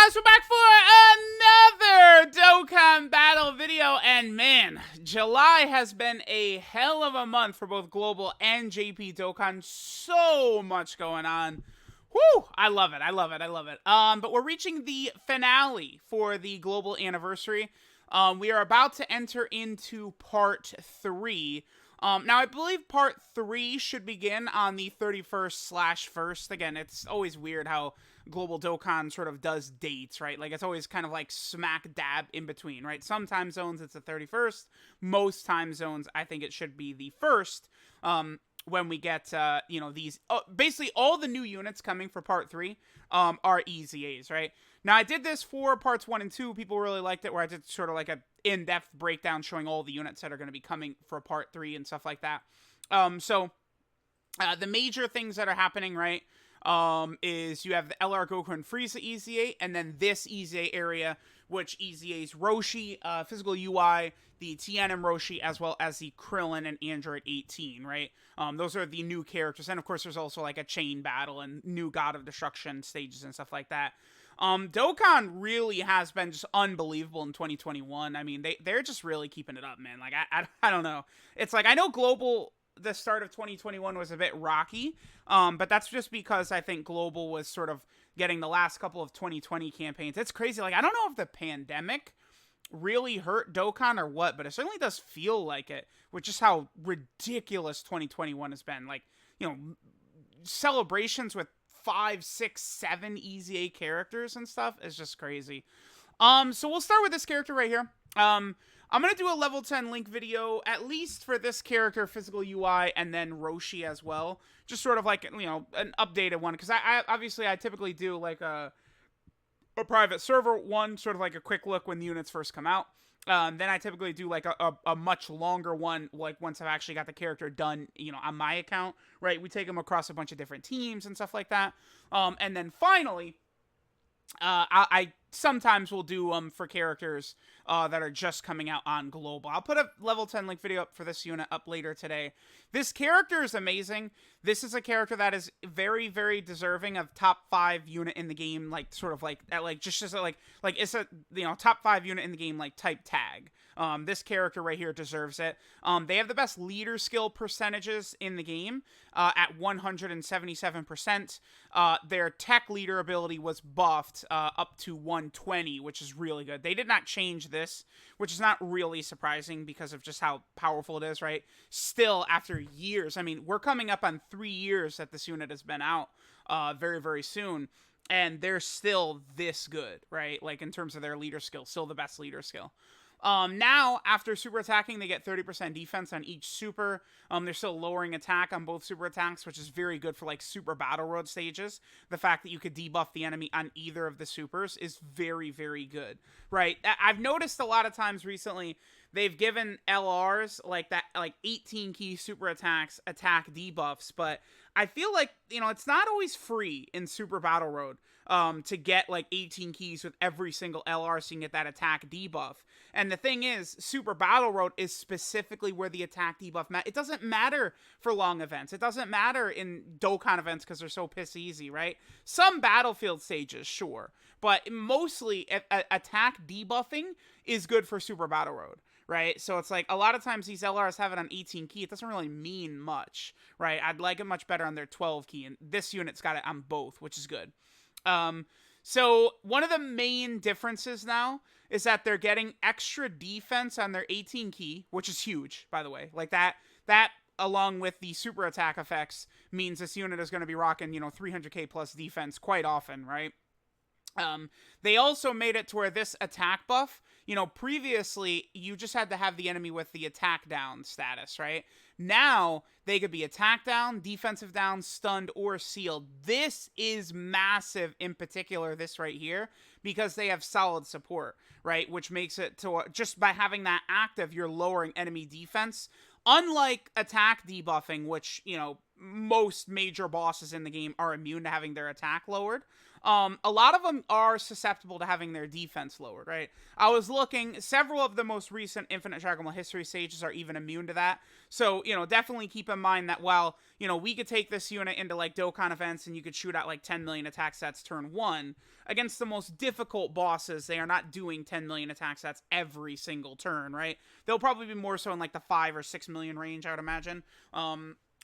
guys, we're back for another Dokkan battle video, and man, July has been a hell of a month for both Global and JP Dokkan. So much going on. Woo! I love it, I love it, I love it. But we're reaching the finale for the Global anniversary. We are about to enter into part 3. Now, I believe part 3 should begin on the 31st/1st. Again, it's always weird how Global Dokkan sort of does dates, right? Like, it's always kind of like smack dab in between, right? Some time zones, it's the 31st. Most time zones, I think it should be the 1st. When we get, these, basically all the new units coming for part 3 are EZAs, right? Now, I did this for parts 1 and 2. People really liked it, where I did sort of like a in-depth breakdown showing all the units that are going to be coming for part 3 and stuff like that. The major things that are happening, right, is you have the LR Goku and Frieza EZA, and then this EZA area, which EZAs Roshi, Physical UI, the TNM Roshi, as well as the Krillin and Android 18, right? Those are the new characters, and of course there's also like a chain battle and new God of Destruction stages and stuff like that. Dokkan really has been just unbelievable in 2021. I mean, they're just really keeping it up, man. Like, I don't know. It's like, I know Global, the start of 2021 was a bit rocky, but that's just because I think Global was sort of getting the last couple of 2020 campaigns. It's crazy. Like, I don't know if the pandemic really hurt Dokkan or what, but it certainly does feel like it, with just how ridiculous 2021 has been. Like, celebrations with 5, 6, 7 EZA characters and stuff is just crazy. So we'll start with this character right here. I'm going to do a level 10 link video, at least for this character, Physical UI, and then Roshi as well. Just sort of like, an updated one. Because I typically do like a private server one, sort of like a quick look when the units first come out. Then I typically do like a much longer one, like once I've actually got the character done, on my account, right? We take them across a bunch of different teams and stuff like that. And then finally, I sometimes will do them for characters that are just coming out on Global. I'll put a level 10 link video up for this unit up later today. This character is amazing. This is a character that is very, very deserving of top 5 unit in the game, like sort of like it's a top 5 unit in the game, like type tag. This character right here deserves it. They have the best leader skill percentages in the game at 177%. Their tech leader ability was buffed up to 120, which is really good. They did not change this, which is not really surprising because of just how powerful it is, right? Still, after years, I mean, we're coming up on 3 years that this unit has been out very, very soon, and they're still this good, right? Like, in terms of their leader skill, still the best leader skill. Now, after super attacking, they get 30% defense on each super. They're still lowering attack on both super attacks, which is very good for, like, super battle road stages. The fact that you could debuff the enemy on either of the supers is very, very good, right? I've noticed a lot of times recently, they've given LRs, like 18 key super attacks, attack debuffs, but I feel like, it's not always free in super battle road. To get like 18 keys with every single LR so you can get that attack debuff. And the thing is, Super Battle Road is specifically where the attack debuff it doesn't matter for long events. It doesn't matter in Dokkan events because they're so piss easy, right? Some battlefield stages, sure. But mostly, attack debuffing is good for Super Battle Road. Right? So it's like, a lot of times these LRs have it on 18 key. It doesn't really mean much, right? I'd like it much better on their 12 key, and this unit's got it on both, which is good. So one of the main differences now is that they're getting extra defense on their 18 key, which is huge, by the way. Like that along with the super attack effects means this unit is going to be rocking, 300k plus defense quite often, right? They also made it to where this attack buff, previously you just had to have the enemy with the attack down status, right? Now they could be attack down, defensive down, stunned, or sealed. This is massive in particular, this right here, because they have solid support, right? Which makes it to just by having that active, you're lowering enemy defense. Unlike attack debuffing, which, most major bosses in the game are immune to having their attack lowered. a lot of them are susceptible to having their defense lowered, right? I was looking, several of the most recent Infinite Dragon Ball History stages are even immune to that. So, definitely keep in mind that while, we could take this unit into like Dokkan events and you could shoot out like 10 million attack sets turn one, against the most difficult bosses, they are not doing 10 million attack sets every single turn, right? They'll probably be more so in like the 5 or 6 million range, I would imagine.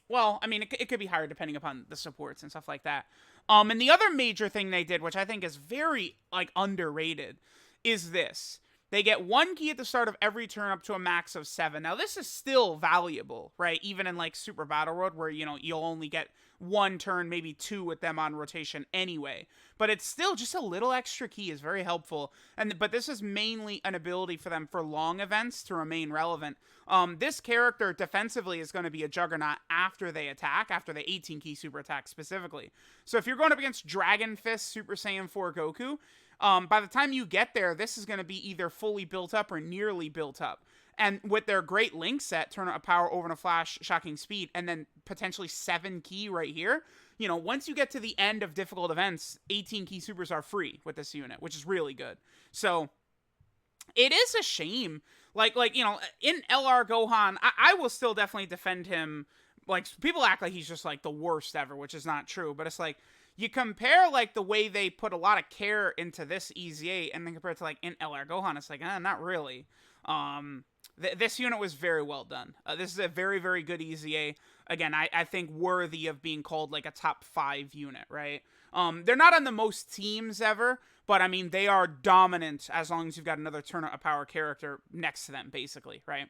Well, I mean, it could be higher depending upon the supports and stuff like that. And the other major thing they did, which I think is very, like, underrated, is this. They get 1 key at the start of every turn up to a max of 7. Now, this is still valuable, right? Even in, like, Super Battle Road, where, you'll only get 1 turn, maybe 2 with them on rotation anyway. But it's still just a little extra key is very helpful. But this is mainly an ability for them for long events to remain relevant. This character defensively is going to be a juggernaut after they attack, after the 18 key super attack specifically. So if you're going up against Dragon Fist Super Saiyan 4 Goku, by the time you get there, this is going to be either fully built up or nearly built up. And with their great link set, turn a power over in a flash, shocking speed, and then potentially 7 key right here, once you get to the end of difficult events, 18 key supers are free with this unit, which is really good. So it is a shame. Like in LR Gohan, I will still definitely defend him. Like, people act like he's just like the worst ever, which is not true. But it's like, you compare like the way they put a lot of care into this EZA and then compare it to like in LR Gohan, it's like, not really. This unit was very well done. This is a very, very good EZA. Again, I think worthy of being called like a top 5 unit, right? They're not on the most teams ever, but I mean, they are dominant as long as you've got another turn of power character next to them, basically, right?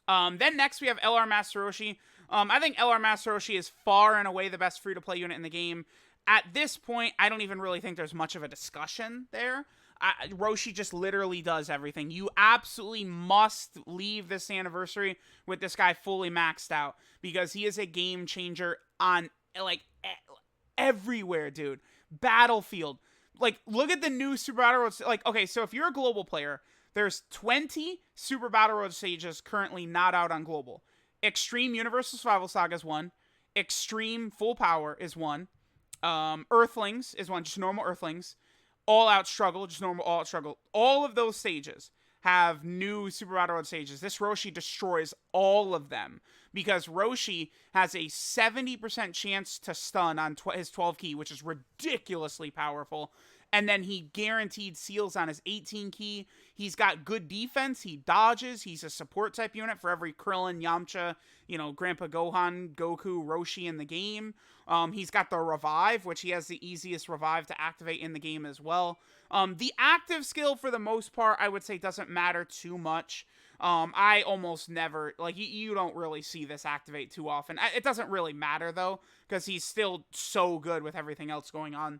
Then next we have LR Master Roshi. I think LR Master Roshi is far and away the best free-to-play unit in the game. At this point, I don't even really think there's much of a discussion there. Roshi just literally does everything. You absolutely must leave this anniversary with this guy fully maxed out, because he is a game changer on, like, everywhere, dude. Battlefield. Like, look at the new Super Battle Road. Like, okay, so if you're a global player, there's 20 Super Battle Road stages currently not out on global. Extreme Universal Survival Saga is one. Extreme Full Power is one. Earthlings is one, just normal Earthlings. All Out Struggle, just normal All Out Struggle. All of those stages have new Super Battle Road stages. This Roshi destroys all of them, because Roshi has a 70% chance to stun on his 12 key, which is ridiculously powerful. And then he guaranteed seals on his 18 key. He's got good defense. He dodges. He's a support type unit for every Krillin, Yamcha, Grandpa Gohan, Goku, Roshi in the game. He's got the revive, which he has the easiest revive to activate in the game as well. The active skill, for the most part, I would say doesn't matter too much. I almost never, like, you don't really see this activate too often. It doesn't really matter, though, because he's still so good with everything else going on.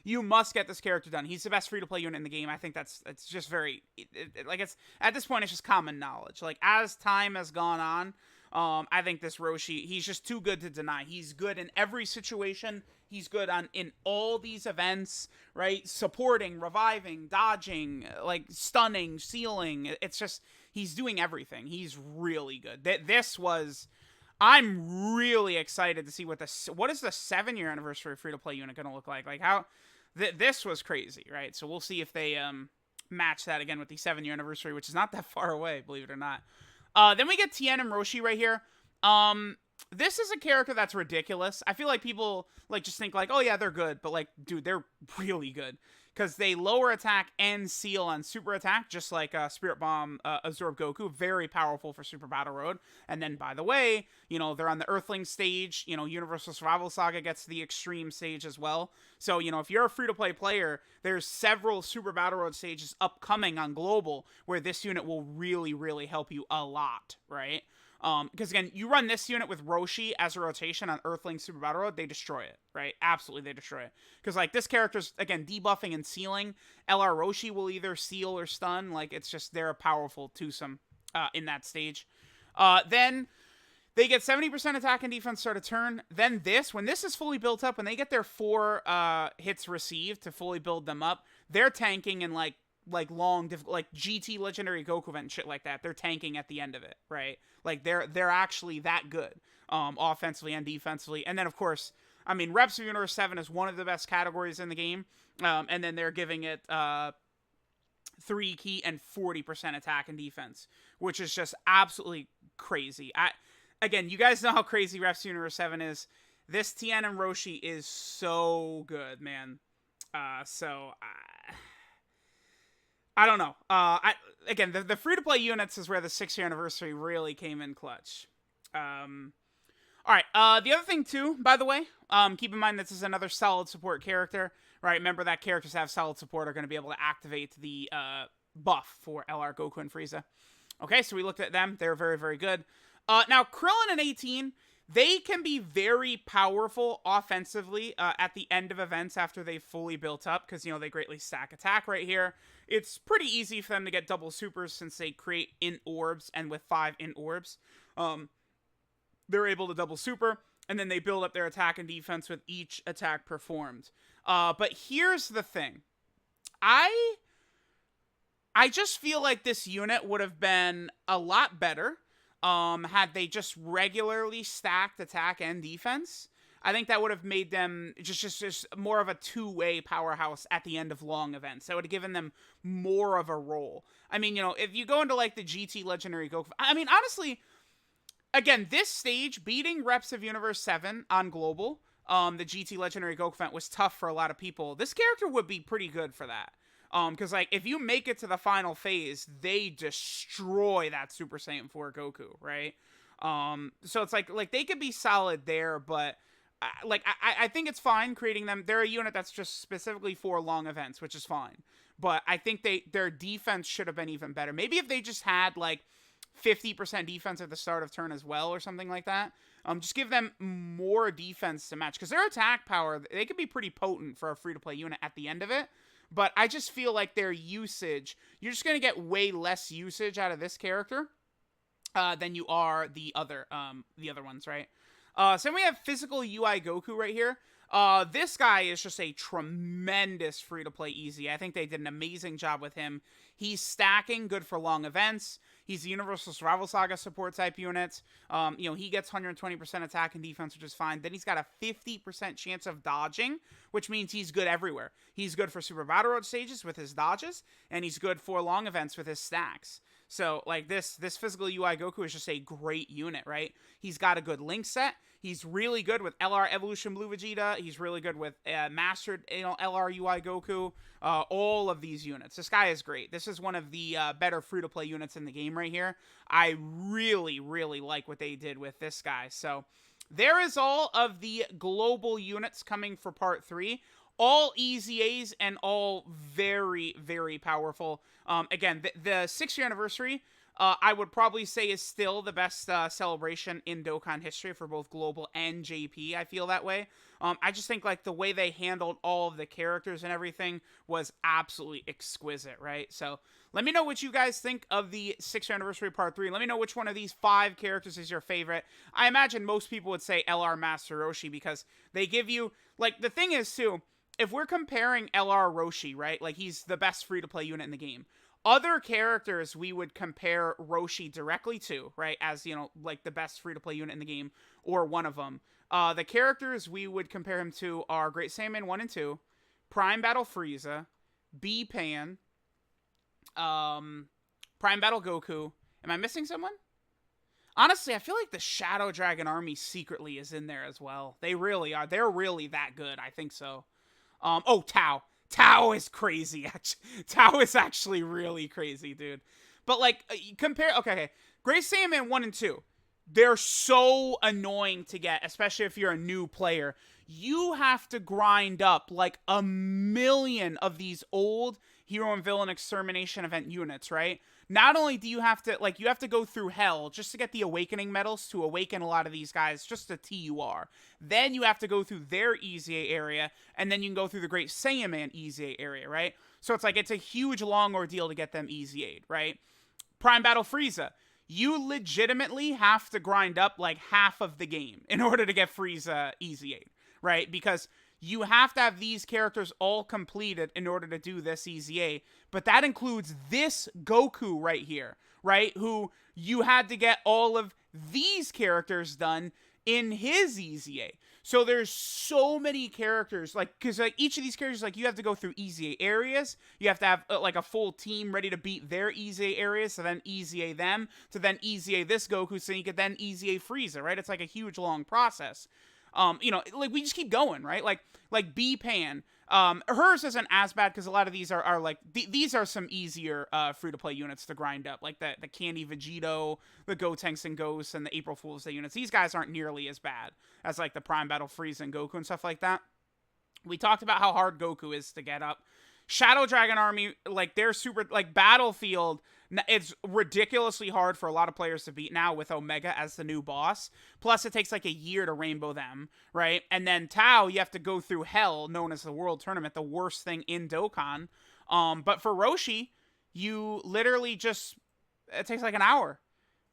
You must get this character done. He's the best free-to-play unit in the game. I think it's just very, it's at this point, it's just common knowledge. Like, as time has gone on, I think this Roshi, he's just too good to deny. He's good in every situation. He's good in all these events, right? Supporting, reviving, dodging, like stunning, sealing. It's just, he's doing everything. He's really good. I'm really excited to see what is the 7-year anniversary free-to-play unit going to look like. Like, how this was crazy, right? So we'll see if they match that again with the 7-year anniversary, which is not that far away, believe it or not. Then we get Tien and Roshi right here. This is a character that's ridiculous. I feel like people like just think like, oh yeah, they're good, but like, dude, they're really good, because they lower attack and seal on super attack, just like Spirit Bomb Absorb Goku. Very powerful for Super Battle Road. And then, by the way, they're on the Earthling stage. Universal Survival Saga gets the Extreme stage as well. So, if you're a free-to-play player, there's several Super Battle Road stages upcoming on Global where this unit will really, really help you a lot, right? Because again, you run this unit with Roshi as a rotation on Earthling Super Battle Road, they destroy it, right? Absolutely, they destroy it. Because like, this character's, again, debuffing and sealing. LR Roshi will either seal or stun. Like, it's just, they're a powerful twosome in that stage. Then they get 70% attack and defense start a turn. Then when this is fully built up, when they get their 4 hits received to fully build them up, they're tanking in like long, like GT Legendary Goku event and shit like that. They're tanking at the end of it, right? Like, they're actually that good, offensively and defensively. And then, of course, I mean, Reps of Universe 7 is one of the best categories in the game. And then they're giving it 3 key and 40% attack and defense, which is just absolutely crazy. Again, you guys know how crazy Reps of Universe 7 is. This Tien and Roshi is so good, man. I don't know. Again, the free-to-play units is where the 6-year anniversary really came in clutch. All right. The other thing, too, by the way, keep in mind this is another solid support character, right? Remember that characters that have solid support are going to be able to activate the buff for LR, Goku, and Frieza. Okay, so we looked at them. They're very, very good. Now, Krillin and 18, they can be very powerful offensively at the end of events after they've fully built up because, you know, they greatly stack attack right here. It's pretty easy for them to get double supers since they create int orbs, and with 5 int orbs, they're able to double super, and then they build up their attack and defense with each attack performed. But here's the thing. I just feel like this unit would have been a lot better had they just regularly stacked attack and defense. I think that would have made them just more of a two-way powerhouse at the end of long events. That would have given them more of a role. I mean, you know, if you go into like the GT Legendary Goku, I mean, honestly, again, this stage, beating Reps of Universe 7 on Global, the GT Legendary Goku event was tough for a lot of people. This character would be pretty good for that. Because, like, if you make it to the final phase, they destroy that Super Saiyan 4 Goku, right? So it's like they could be solid there, but, I think it's fine creating them. They're a unit that's just specifically for long events, which is fine. But I think their defense should have been even better. Maybe if they just had, like, 50% defense at the start of turn as well, or something like that. Just give them more defense to match. Because their attack power, they could be pretty potent for a free-to-play unit at the end of it. But I just feel like their usage, you're just going to get way less usage out of this character than you are the other ones, right? So then we have physical Ui Goku right here. This guy is just a tremendous free-to-play easy. I think they did an amazing job with him. He's stacking, good for long events. He's a Universal Survival Saga support type unit. You know, he gets 120% attack and defense, which is fine. Then he's got a 50% chance of dodging, which means he's good everywhere. He's good for Super Battle Road stages with his dodges, and he's good for long events with his stacks. So, like, this physical Ui Goku is just a great unit, right? He's got a good link set. He's really good with LR Evolution Blue Vegeta. He's really good with Mastered LR Ui Goku. All of these units. This guy is great. This is one of the better free-to-play units in the game right here. I really, really like what they did with this guy. So, there is all of the global units coming for Part 3. All easy A's and all very, very powerful. Again, the 6-year anniversary, I would probably say is still the best celebration in Dokkan history for both Global and JP. I feel that way. I just think like the way they handled all of the characters and everything was absolutely exquisite, right? So let me know what you guys think of the 6th anniversary part 3. Let me know which one of these 5 characters is your favorite. I imagine most people would say LR Master Roshi because they give you, like, the thing is too, if we're comparing LR Roshi, right, like he's the best free-to-play unit in the game. Other characters we would compare Roshi directly to, right, as, you know, like the best free-to-play unit in the game, or one of them. The characters we would compare him to are Great Saiyaman 1 and 2, Prime Battle Frieza, B-Pan, Prime Battle Goku. Am I missing someone? Honestly, I feel like the Shadow Dragon Army secretly is in there as well. They really are. They're really that good. I think so. Oh, Tao. Tao is crazy. Tao is actually really crazy, dude. But, like, compare... Okay. Great Saiyaman 1 and 2. They're so annoying to get, especially if you're a new player. You have to grind up, like, 1,000,000 of these old Hero and Villain Extermination event units, right? Not only do you have to, like, you have to go through hell just to get the Awakening medals to awaken a lot of these guys, just a TUR. Then you have to go through their EZA area, and then you can go through the Great Saiyaman EZA area, right? So it's like, it's a huge long ordeal to get them EZA'd, right? Prime Battle Frieza. You legitimately have to grind up, like, half of the game in order to get Frieza EZA'd, right? Because you have to have these characters all completed in order to do this EZA. But that includes this Goku right here, right? Who you had to get all of these characters done in his EZA. So there's so many characters, like, because like each of these characters, like, you have to go through EZA areas. You have to have like a full team ready to beat their EZA areas, to then EZA them, to then EZA this Goku, so you could then EZA Frieza, right? It's like a huge long process. You know, like, we just keep going, right? Like B Pan. Hers isn't as bad because a lot of these are like these are some easier free to play units to grind up, like the Candy Vegito, the Gotenks and Ghosts, and the April Fool's Day units. These guys aren't nearly as bad as like the Prime Battle Frieza and Goku and stuff like that. We talked about how hard Goku is to get up. Shadow Dragon Army, like, they're super, like, Battlefield, it's ridiculously hard for a lot of players to beat now with Omega as the new boss. Plus, it takes like a year to rainbow them, right? And then Tao, you have to go through hell, known as the World Tournament, the worst thing in Dokkan. But for Roshi, you literally just, it takes like an hour.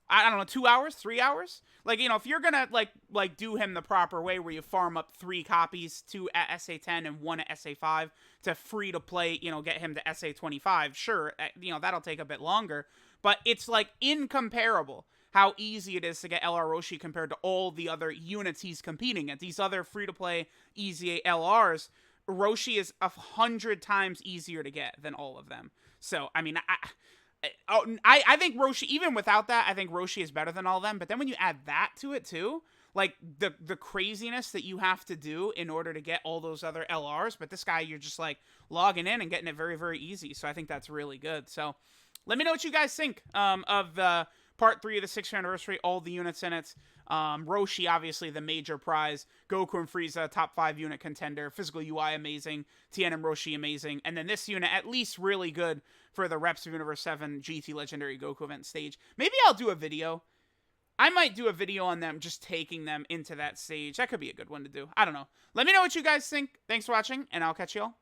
I don't know, 2 hours, 3 hours. Like, you know, if you're gonna like do him the proper way, where you farm up 3 copies, 2 at SA10 and 1 at SA5 to free to play, you know, get him to SA25. Sure, you know, that'll take a bit longer, but it's like incomparable how easy it is to get LR Roshi compared to all the other units he's competing at. These other free to play EZA LRs, Roshi is 100 times easier to get than all of them. So, I mean, I think Roshi, even without that, I think Roshi is better than all of them. But then when you add that to it too, like the craziness that you have to do in order to get all those other LRs, but this guy, you're just like logging in and getting it very, very easy. So I think that's really good. So let me know what you guys think of the part 3 of the 6th anniversary, all the units in it. Roshi, obviously the major prize. Goku and Frieza, top 5 unit contender. Physical UI, amazing. Tien and Roshi, amazing. And then this unit, at least really good for the Reps of Universe 7 GT Legendary Goku event stage. Maybe I'll do a video. I might do a video on them, just taking them into that stage. That could be a good one to do. I don't know. Let me know what you guys think. Thanks for watching, and I'll catch you all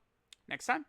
next time.